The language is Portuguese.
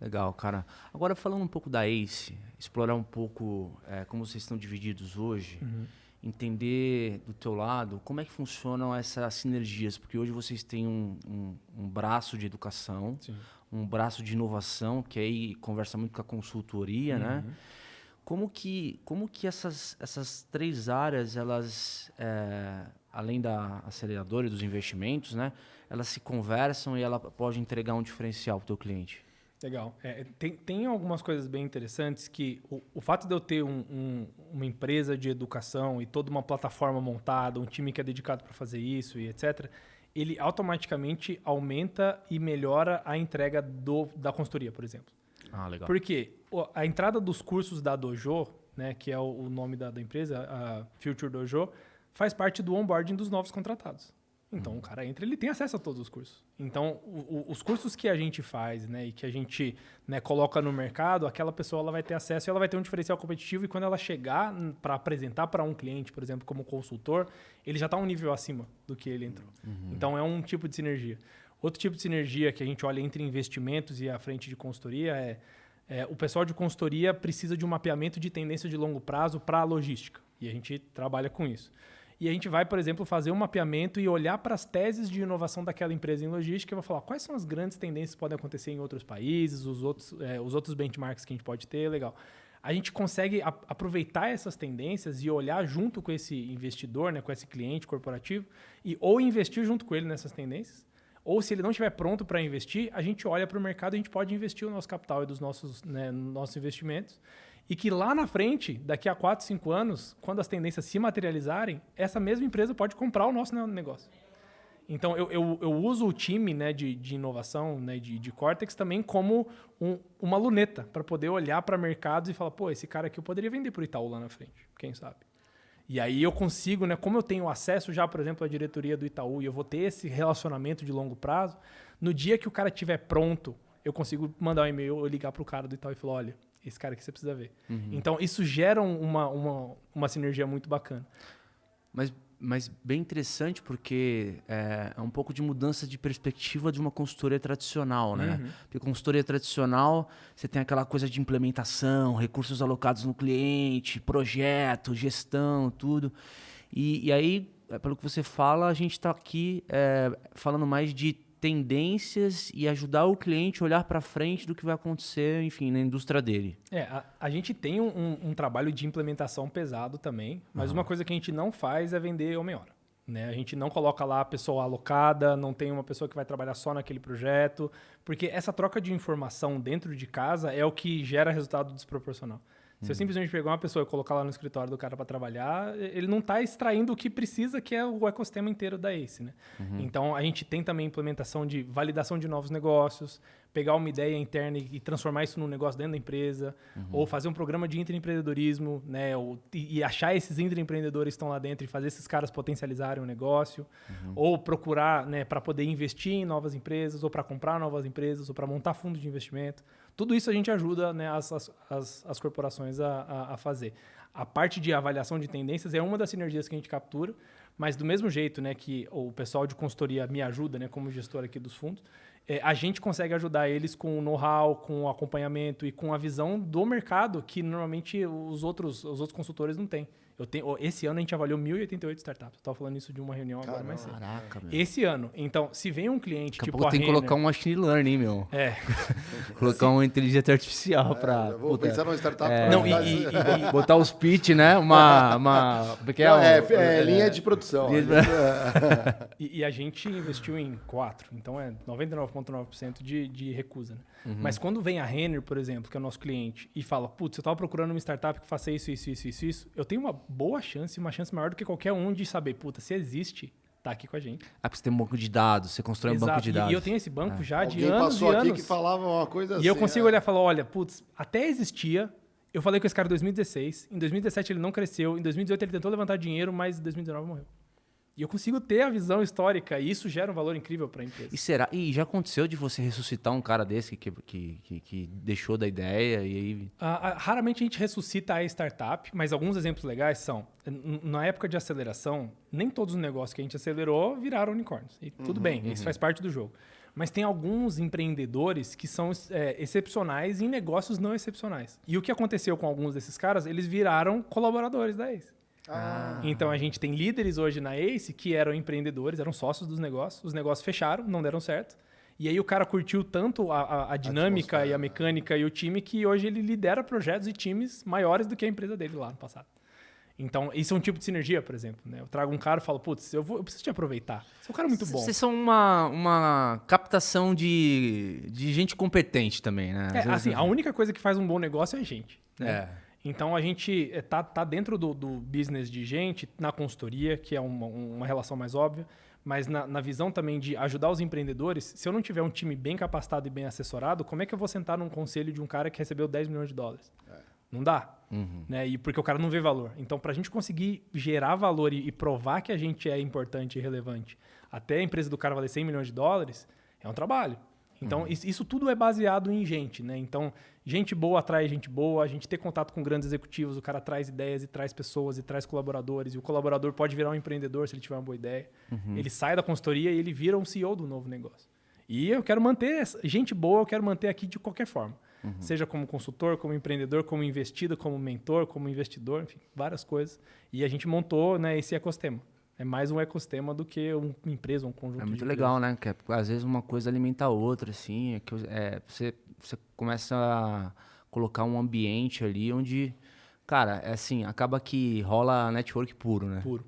Legal, cara. Agora falando um pouco da Ace, explorar um pouco como vocês estão divididos hoje, entender do teu lado como é que funcionam essas sinergias, porque hoje vocês têm um braço de educação, Sim. um braço de inovação, que aí conversa muito com a consultoria, né? Como que essas três áreas, elas, além da aceleradora e dos investimentos, né, elas se conversam e ela pode entregar um diferencial para o teu cliente? Legal. Tem algumas coisas bem interessantes que o fato de eu ter uma empresa de educação e toda uma plataforma montada, um time que é dedicado para fazer isso e etc., ele automaticamente aumenta e melhora a entrega da consultoria, por exemplo. Ah, legal. Porque a entrada dos cursos da Dojo, né, que é o nome da empresa, a Future Dojo, faz parte do onboarding dos novos contratados. Então, o cara entra, ele tem acesso a todos os cursos. Então, os cursos que a gente faz, né, e que a gente, né, coloca no mercado, aquela pessoa ela vai ter acesso e ela vai ter um diferencial competitivo, e quando ela chegar para apresentar para um cliente, por exemplo, como consultor, ele já está um nível acima do que ele entrou. Então, é um tipo de sinergia. Outro tipo de sinergia que a gente olha entre investimentos e a frente de consultoria o pessoal de consultoria precisa de um mapeamento de tendência de longo prazo para a logística. E a gente trabalha com isso. E a gente vai, por exemplo, fazer um mapeamento e olhar para as teses de inovação daquela empresa em logística e vai falar quais são as grandes tendências que podem acontecer em outros países, os outros benchmarks que a gente pode ter, legal. A gente consegue aproveitar essas tendências e olhar junto com esse investidor, né, com esse cliente corporativo, e ou investir junto com ele nessas tendências, ou se ele não estiver pronto para investir, a gente olha para o mercado e a gente pode investir o nosso capital e dos nossos investimentos. E que lá na frente, daqui a 4, 5 anos, quando as tendências se materializarem, essa mesma empresa pode comprar o nosso negócio. Então, eu uso o time, né, de inovação, né, de Cortex também como uma luneta para poder olhar para mercados e falar, pô, esse cara aqui eu poderia vender para o Itaú lá na frente, quem sabe? E aí eu consigo, né, como eu tenho acesso já, por exemplo, à diretoria do Itaú e eu vou ter esse relacionamento de longo prazo, no dia que o cara estiver pronto, eu consigo mandar um e-mail ou ligar para o cara do Itaú e falar, olha, esse cara aqui você precisa ver. Então, isso gera uma sinergia muito bacana. Mas bem interessante porque é um pouco de mudança de perspectiva de uma consultoria tradicional, né? Porque consultoria tradicional, você tem aquela coisa de implementação, recursos alocados no cliente, projeto, gestão, tudo. E aí, pelo que você fala, a gente está aqui falando mais de tendências e ajudar o cliente a olhar para frente do que vai acontecer, enfim, na indústria dele. A gente tem um trabalho de implementação pesado também, mas uma coisa que a gente não faz é vender homem-hora. Né? A gente não coloca lá a pessoa alocada, não tem uma pessoa que vai trabalhar só naquele projeto, porque essa troca de informação dentro de casa é o que gera resultado desproporcional. Se eu simplesmente pegar uma pessoa e colocar lá no escritório do cara para trabalhar, ele não está extraindo o que precisa, que é o ecossistema inteiro da ACE. Né? Então, a gente tem também implementação de validação de novos negócios, pegar uma ideia interna e transformar isso num negócio dentro da empresa, ou fazer um programa de intraempreendedorismo, né? E achar esses intraempreendedores que estão lá dentro e fazer esses caras potencializarem o negócio, ou procurar, né, para poder investir em novas empresas, ou para comprar novas empresas, ou para montar fundo de investimento. Tudo isso a gente ajuda, né, as corporações a fazer. A parte de avaliação de tendências é uma das sinergias que a gente captura, mas do mesmo jeito, né, que o pessoal de consultoria me ajuda, né, como gestor aqui dos fundos, a gente consegue ajudar eles com o know-how, com o acompanhamento e com a visão do mercado que normalmente os outros consultores não têm. Esse ano a gente avaliou 1.088 startups. Eu estava falando isso de uma reunião agora mais cedo. Caraca, meu. Esse ano. Então, se vem um cliente Daqui a tipo pouco a tem que Renner, colocar um machine learning, meu. É. Colocar uma inteligência artificial para... Eu vou pensar numa startup. Não, pra botar os pitch, né? linha de produção. E a gente investiu em 4, então é 99,9% de recusa. Né? Mas quando vem a Renner, por exemplo, que é o nosso cliente, e fala, putz, eu estava procurando uma startup que faça isso, eu tenho uma boa chance, uma chance maior do que qualquer um de saber, puta, se existe, tá aqui com a gente. Porque você tem um banco de dados, você constrói um banco de dados. E eu tenho esse banco já de Alguém anos passou e aqui anos. que falava uma coisa assim. E eu consigo olhar e falar, olha, putz, até existia. Eu falei com esse cara em 2016, em 2017 ele não cresceu, em 2018 ele tentou levantar dinheiro, mas em 2019 morreu. E eu consigo ter a visão histórica e isso gera um valor incrível para a empresa. E já aconteceu de você ressuscitar um cara desse que deixou da ideia e aí... Raramente a gente ressuscita a startup, mas alguns exemplos legais são, na época de aceleração, nem todos os negócios que a gente acelerou viraram unicórnios. E tudo bem, isso faz parte do jogo. Mas tem alguns empreendedores que são excepcionais em negócios não excepcionais. E o que aconteceu com alguns desses caras? Eles viraram colaboradores da Ace. Então a gente tem líderes hoje na Ace que eram empreendedores, eram sócios dos negócios. Os negócios fecharam, não deram certo. E aí o cara curtiu tanto a dinâmica e a mecânica e o time que hoje ele lidera projetos e times maiores do que a empresa dele lá no passado. Então, isso é um tipo de sinergia, por exemplo. Né? Eu trago um cara e falo, putz, eu preciso te aproveitar. Você é um cara muito bom. Vocês são uma captação de gente competente também, né? Assim, a única coisa que faz um bom negócio é a gente. Né? É. Então, a gente tá dentro do business de gente, na consultoria, que é uma relação mais óbvia, mas na visão também de ajudar os empreendedores. Se eu não tiver um time bem capacitado e bem assessorado, como é que eu vou sentar num conselho de um cara que recebeu 10 milhões de dólares? Não dá. Né? E porque o cara não vê valor. Então, para a gente conseguir gerar valor e provar que a gente é importante e relevante, até a empresa do cara valer 100 milhões de dólares, é um trabalho. Então, isso tudo é baseado em gente. Né? Então, gente boa atrai gente boa, a gente ter contato com grandes executivos, o cara traz ideias e traz pessoas e traz colaboradores, e o colaborador pode virar um empreendedor se ele tiver uma boa ideia. Ele sai da consultoria e ele vira um CEO do novo negócio. E eu quero manter gente boa, eu quero manter aqui de qualquer forma. Seja como consultor, como empreendedor, como investido, como mentor, como investidor, enfim, várias coisas. E a gente montou, né, esse ecossistema. É mais um ecossistema do que uma empresa, um conjunto de É muito empresas. legal, né? Que às vezes uma coisa alimenta a outra, assim. Você começa a colocar um ambiente ali onde, cara, assim, acaba que rola network puro, né? Puro.